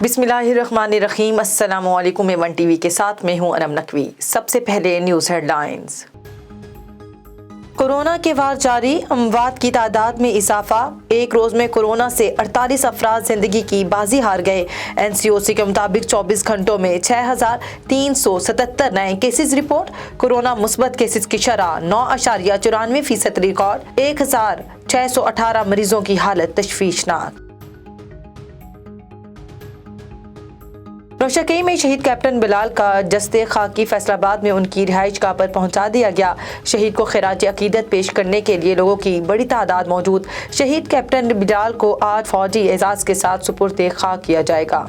बिस्मिल्लाहिर्रहमानिर्रहीम। अस्सलामुअलैकुम। A1 TV के साथ मैं हूं अनम नकवी। सबसे पहले न्यूज़ हेडलाइंस। कोरोना के वार जारी, अमवात की तादाद में इजाफा। एक रोज में कोरोना से 48 अफराद जिंदगी की बाजी हार गए। NCOC के मुताबिक 24 घंटों में 6,377 नए केसेस रिपोर्ट। कोरोना मुस्बत केसेस की शरह 9.94% रिकॉर्ड। 1,618 मरीजों की हालत तशवीशनाक। नौशकी में शहीद कैप्टन बिलाल का जस्ते खाकी फैसलाबाद में उनकी रिहाइश गाह पर पहुंचा दिया गया। शहीद को खिराज अकीदत पेश करने के लिए लोगों की बड़ी तादाद मौजूद। शहीद कैप्टन बिलाल को आज फौजी एजाज के साथ सुपुर्द खाक किया जाएगा।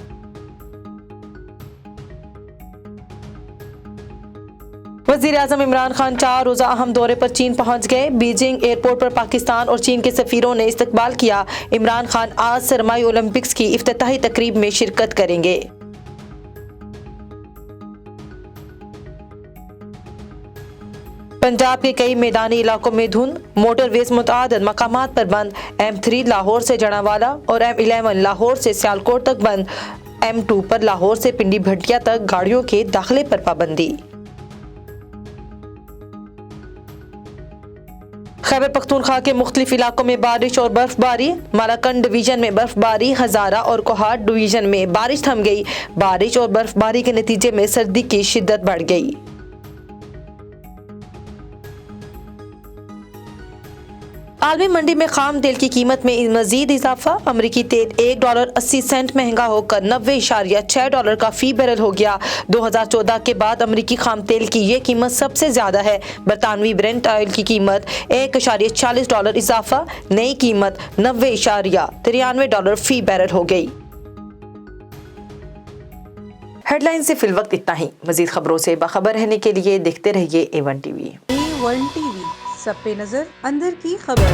वज़ीर आज़म इमरान खान 4 रोज़ा अहम दौरे पर चीन पहुंच गए। बीजिंग एयरपोर्ट पर पाकिस्तान और चीन के सफीरों ने इस्तकबाल किया। इमरान खान आज सरमाई ओलंपिक्स की इफ्तिताही तकरीब में शिरकत करेंगे। पंजाब के कई मैदानी इलाकों में धुंध, मोटरवेज मुतअद्दिद मकामात पर बंद। M3 लाहौर से जनावाला और M11 लाहौर से सियालकोट तक बंद। M2 पर लाहौर से पिंडी भटिया तक गाड़ियों के दाखिले पर पाबंदी। खैबर पख्तूनख्वा के मुख्तलिफ इलाकों में बारिश और बर्फबारी। मालाकंड डिवीजन में बर्फबारी, हजारा और कोहाट डिवीजन में बारिश थम गई। बारिश और बर्फबारी के नतीजे में सर्दी की शिद्दत बढ़ गई। आलमी मंडी में खाम तेल की कीमत में मजीद इजाफा। अमरीकी तेल $1.80 महंगा होकर $90.6 का फी बैरल हो गया। 2014 के बाद अमरीकी खाम तेल की ये कीमत सबसे ज्यादा है। बरतानवी ब्रेंट ऑयल की कीमत $1.40 इजाफा, नई कीमत $90.93 फी बैरल हो गई। हेडलाइन से फिलवक्त इतना ही। मजीद खबरों से बाखबर रहने के लिए देखते रहिए A1 टीवी। A1 टीवी, सब पे नजर, अंदर की खबर।